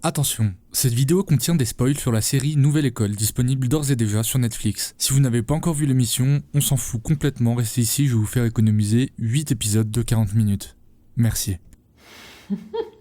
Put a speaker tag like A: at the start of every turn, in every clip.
A: Attention, cette vidéo contient des spoils sur la série Nouvelle École, disponible d'ores et déjà sur Netflix. Si vous n'avez pas encore vu l'émission, on s'en fout complètement, restez ici, je vais vous faire économiser 8 épisodes de 40 minutes. Merci.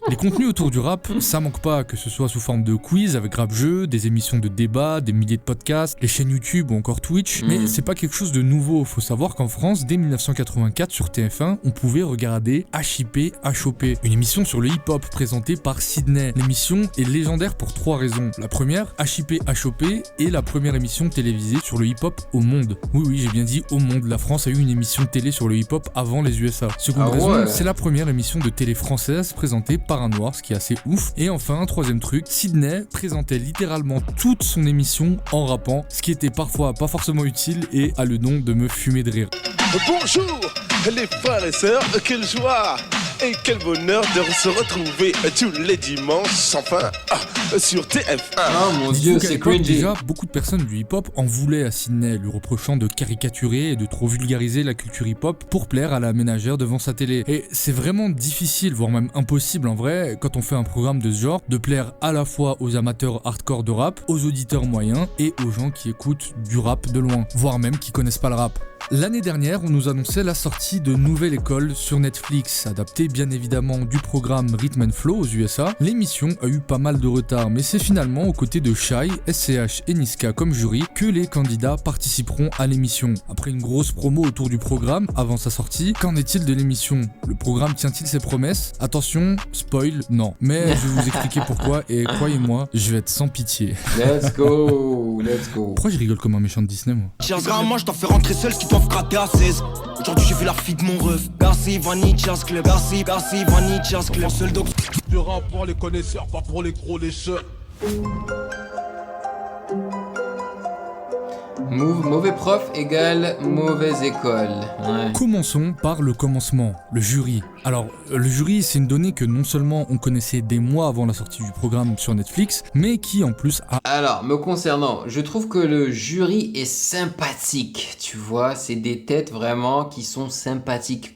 A: Les contenus autour du rap, ça manque pas, que ce soit sous forme de quiz avec rap jeu, des émissions de débat, des milliers de podcasts, les chaînes YouTube ou encore Twitch, mais c'est pas quelque chose de nouveau. Faut savoir qu'en France, dès 1984 sur TF1, on pouvait regarder HIP HOP, une émission sur le hip-hop présentée par Sydney. L'émission est légendaire pour 3 raisons. La première, HIP HOP est la première émission télévisée sur le hip-hop au monde. Oui, j'ai bien dit au monde. La France a eu une émission de télé sur le hip-hop avant les USA. Seconde raison, c'est la première émission de télé française présentée par un noir, ce qui est assez ouf. Et enfin, troisième truc, Sydney présentait littéralement toute son émission en rappant, ce qui était parfois pas forcément utile et a le nom de me fumer de rire.
B: Bonjour les frères et sœurs, quelle joie et quel bonheur de se retrouver tous les dimanches, enfin, sur TF1.
C: Oh mon dieu, c'est cringy.
A: Déjà, beaucoup de personnes du hip-hop en voulaient à Sydney, lui reprochant de caricaturer et de trop vulgariser la culture hip-hop pour plaire à la ménagère devant sa télé. Et c'est vraiment difficile, voire même impossible en vrai, quand on fait un programme de ce genre, de plaire à la fois aux amateurs hardcore de rap, aux auditeurs moyens et aux gens qui écoutent du rap de loin, voire même qui connaissent pas le rap. L'année dernière, on nous annonçait la sortie de Nouvelle École sur Netflix, adaptée bien évidemment du programme Rhythm and Flow aux USA. L'émission a eu pas mal de retard, mais c'est finalement aux côtés de Shai, SCH et Niska comme jury que les candidats participeront à l'émission. Après une grosse promo autour du programme avant sa sortie, qu'en est-il de l'émission ? Le programme tient-il ses promesses ? Attention, spoil, non. Mais je vais vous expliquer pourquoi et croyez-moi, je vais être sans pitié.
C: Let's go.
A: Pourquoi je rigole comme un méchant de Disney moi ?
D: Moi je t'en fais rentrer seul, ce qui doivent gratter à 16. Aujourd'hui j'ai fait la fille de mon ref. Bercy, Vanille, Jazz Club. Bercy, Vanille, Jazz Club. Seul doc.
B: Du rap pour les connaisseurs, pas pour les gros lécheurs.
C: Mauvais prof égale mauvaise école. Ouais.
A: Commençons par le commencement, le jury. Alors, le jury, c'est une donnée que non seulement on connaissait des mois avant la sortie du programme sur Netflix, mais qui en plus a...
C: Alors, me concernant, je trouve que le jury est sympathique, tu vois, c'est des têtes vraiment qui sont sympathiques,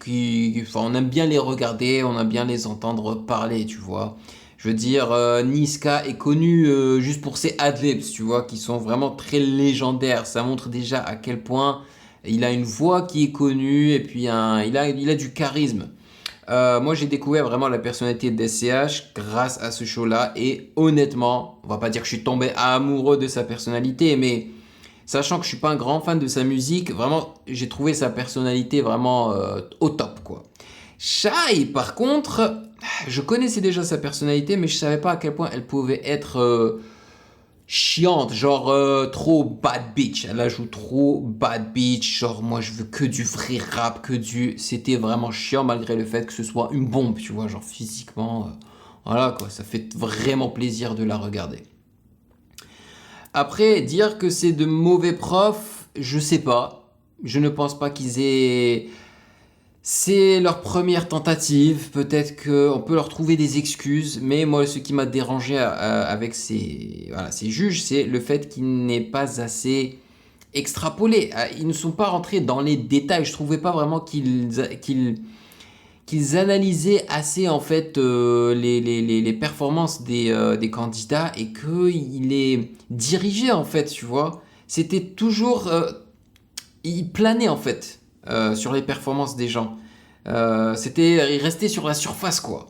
C: enfin, on aime bien les regarder, on aime bien les entendre parler, tu vois. Je veux dire, Niska est connu juste pour ses adlibs, tu vois, qui sont vraiment très légendaires. Ça montre déjà à quel point il a une voix qui est connue et puis il a du charisme. Moi, j'ai découvert vraiment la personnalité d'SCH grâce à ce show-là et honnêtement, on va pas dire que je suis tombé amoureux de sa personnalité, mais sachant que je suis pas un grand fan de sa musique, vraiment, j'ai trouvé sa personnalité vraiment au top, quoi. Shai, par contre, je connaissais déjà sa personnalité, mais je savais pas à quel point elle pouvait être chiante, genre trop bad bitch. Elle a joué trop bad bitch, genre moi je veux que du vrai rap, C'était vraiment chiant malgré le fait que ce soit une bombe, tu vois, genre physiquement, voilà quoi, ça fait vraiment plaisir de la regarder. Après, dire que c'est de mauvais profs, je sais pas. Je ne pense pas qu'ils aient... C'est leur première tentative, peut-être qu'on peut leur trouver des excuses, mais moi ce qui m'a dérangé avec ces juges, c'est le fait qu'ils n'aient pas assez extrapolé. Ils ne sont pas rentrés dans les détails, je trouvais pas vraiment qu'ils analysaient assez en fait les performances des candidats et qu'ils les dirigeaient en fait, tu vois. C'était toujours... ils planaient en fait. Sur les performances des gens. Il restait sur la surface, quoi.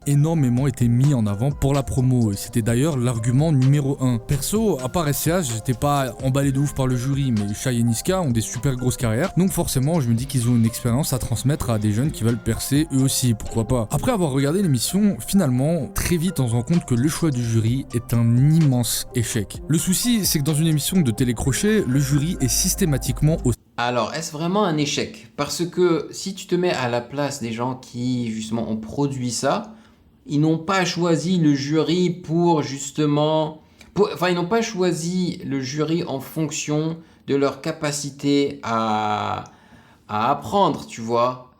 A: Énormément été mis en avant pour la promo et c'était d'ailleurs l'argument numéro 1. Perso, à part SCH, j'étais pas emballé de ouf par le jury, mais Shai et Niska ont des super grosses carrières, donc forcément je me dis qu'ils ont une expérience à transmettre à des jeunes qui veulent percer eux aussi, pourquoi pas. Après avoir regardé l'émission, finalement, très vite on se rend compte que le choix du jury est un immense échec. Le souci, c'est que dans une émission de télécrochet, le jury est systématiquement au...
C: Alors, est-ce vraiment un échec ? Parce que si tu te mets à la place des gens qui justement ont produit ça, ils n'ont pas choisi le jury pour justement... ils n'ont pas choisi le jury en fonction de leur capacité à apprendre, tu vois.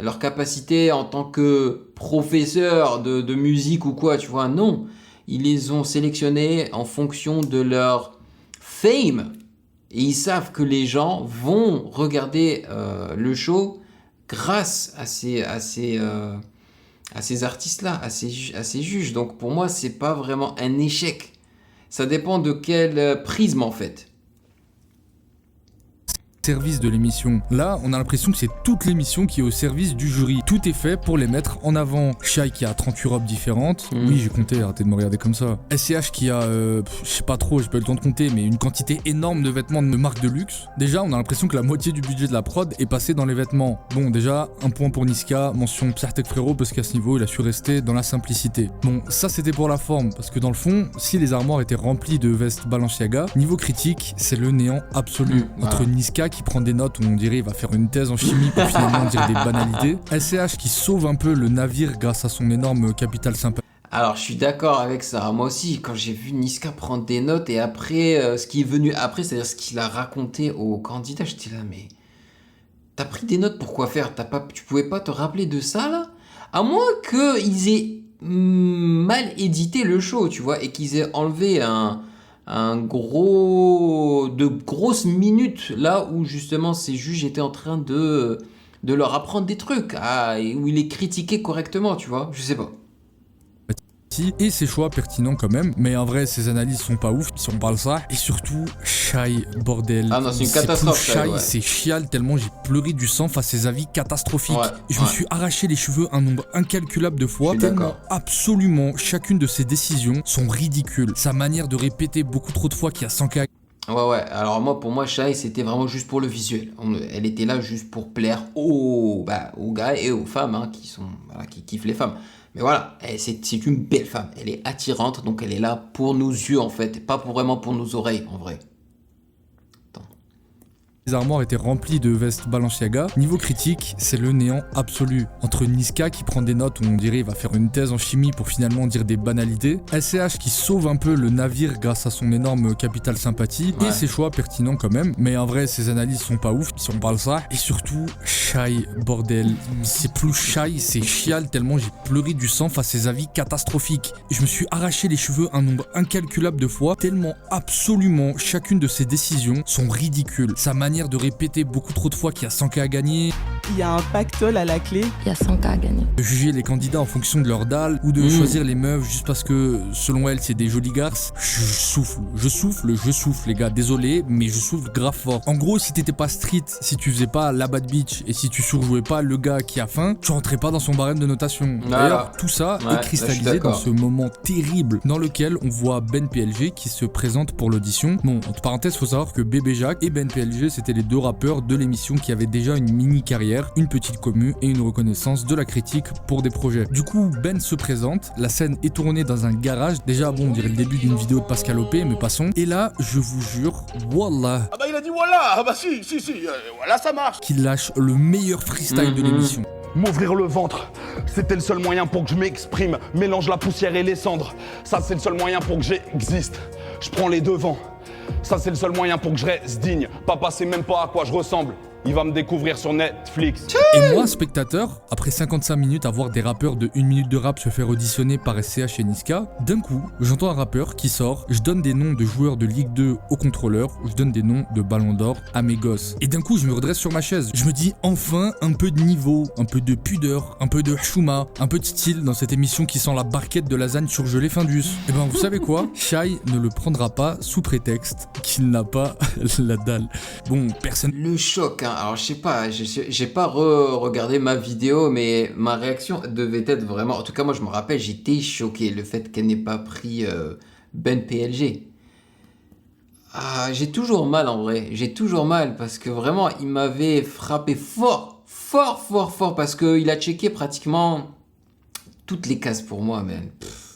C: Leur capacité en tant que professeur de musique ou quoi, tu vois. Non, ils les ont sélectionnés en fonction de leur fame. Et ils savent que les gens vont regarder le show grâce à ces à ces artistes-là, à ces juges. Donc pour moi, c'est pas vraiment un échec. Ça dépend de quel prisme en fait.
A: Service de l'émission. Là, on a l'impression que c'est toute l'émission qui est au service du jury. Tout est fait pour les mettre en avant. Shai qui a 38 robes différentes. Oui, j'ai compté, arrêtez de me regarder comme ça. SCH qui a, je sais pas trop, j'ai pas eu le temps de compter, mais une quantité énorme de vêtements de marque de luxe. Déjà, on a l'impression que la moitié du budget de la prod est passé dans les vêtements. Bon, déjà, un point pour Niska, mention Psartek frérot, parce qu'à ce niveau, il a su rester dans la simplicité. Bon, ça c'était pour la forme, parce que dans le fond, si les armoires étaient remplies de vestes Balenciaga, niveau critique, c'est le néant absolu. Entre Niska qui prend des notes où on dirait il va faire une thèse en chimie pour finalement dire des banalités, SCH qui sauve un peu le navire grâce à son énorme capital sympathie.
C: Alors, je suis d'accord avec ça. Moi aussi, quand j'ai vu Niska prendre des notes et après, ce qui est venu après, c'est-à-dire ce qu'il a raconté aux candidats, j'étais là, mais t'as pris des notes pour quoi faire? Tu pouvais pas te rappeler de ça, là? À moins qu'ils aient mal édité le show, tu vois, et qu'ils aient enlevé de grosses minutes là où justement ces juges étaient en train de leur apprendre des trucs, et où il les critiquait correctement, tu vois, je sais pas.
A: Et ses choix pertinents quand même, mais en vrai ses analyses sont pas ouf si on parle ça. Et surtout Shai, bordel.
C: Ah non, c'est une catastrophe.
A: Shai,
C: ouais.
A: c'est chial tellement j'ai pleuré du sang face à ses avis catastrophiques. Je me
C: Ouais.
A: suis arraché les cheveux un nombre incalculable de fois,
C: Je suis
A: tellement
C: d'accord.
A: absolument chacune de ses décisions sont ridicules. Sa manière de répéter beaucoup trop de fois qu'il y a 100 cas.
C: Ouais. Alors pour moi, Shai, c'était vraiment juste pour le visuel. Elle était là juste pour plaire aux gars et aux femmes, hein, qui kiffent les femmes. Mais voilà, c'est une belle femme. Elle est attirante, donc elle est là pour nos yeux en fait, pas vraiment pour nos oreilles en vrai.
A: Les armoires étaient remplies de vestes Balenciaga. Niveau critique, c'est le néant absolu. Entre Niska qui prend des notes où on dirait il va faire une thèse en chimie pour finalement dire des banalités, SCH qui sauve un peu le navire grâce à son énorme capital sympathie, et ses choix pertinents quand même, mais en vrai ses analyses sont pas ouf si on parle ça. Et surtout, Shai, bordel, c'est plus Shai, c'est chial tellement j'ai pleuré du sang face à ses avis catastrophiques. Je me suis arraché les cheveux un nombre incalculable de fois, tellement absolument chacune de ses décisions sont ridicules. Sa manière de répéter beaucoup trop de fois qu'il y a 100K à gagner,
E: Il y a un pactole à la clé.
F: Il y a 100K à gagner.
A: de juger les candidats en fonction de leur dalle, ou de choisir les meufs juste parce que selon elles c'est des jolies garces. Je souffle les gars, désolé mais je souffle grave fort. En gros, si t'étais pas street, si tu faisais pas la bad bitch et si tu surjouais pas le gars qui a faim, tu rentrais pas dans son barème de notation. D'ailleurs, tout ça est cristallisé dans ce moment terrible dans lequel on voit Ben PLG qui se présente pour l'audition. Bon, entre parenthèses, faut savoir que Bébé Jacques et Ben PLG c'était les deux rappeurs de l'émission qui avaient déjà une mini carrière, une petite commu et une reconnaissance de la critique pour des projets. Du coup, Ben se présente, la scène est tournée dans un garage. Déjà, bon, on dirait le début d'une vidéo de Pascal Opé, mais passons. Et là, je vous jure, wallah,
B: Ah bah il a dit voilà, ah bah si, voilà ça marche.
A: qu'il lâche le meilleur freestyle de l'émission.
G: M'ouvrir le ventre, c'était le seul moyen pour que je m'exprime. Mélange la poussière et les cendres, ça c'est le seul moyen pour que j'existe. Je prends les devants, ça c'est le seul moyen pour que je reste digne. Papa sait même pas à quoi je ressemble, il va me découvrir sur Netflix.
A: Et moi, spectateur, après 55 minutes à voir des rappeurs de 1 minute de rap se faire auditionner par SCH et Niska, d'un coup, j'entends un rappeur qui sort, je donne des noms de joueurs de Ligue 2 aux contrôleurs, je donne des noms de Ballon d'Or à mes gosses. Et d'un coup, je me redresse sur ma chaise. Je me dis enfin un peu de niveau, un peu de pudeur, un peu de chouma, un peu de style dans cette émission qui sent la barquette de lasagne surgelée Findus. Et ben vous savez quoi, Shai ne le prendra pas sous prétexte qu'il n'a pas la dalle. Bon, personne...
C: Le choc, hein. Alors je sais pas, j'ai pas regardé ma vidéo, mais ma réaction devait être vraiment... En tout cas, moi je me rappelle, j'étais choqué, le fait qu'elle n'ait pas pris Ben PLG. Ah, j'ai toujours mal en vrai, j'ai toujours mal, parce que vraiment, il m'avait frappé fort, parce qu'il a checké pratiquement toutes les cases pour moi, man. Pff.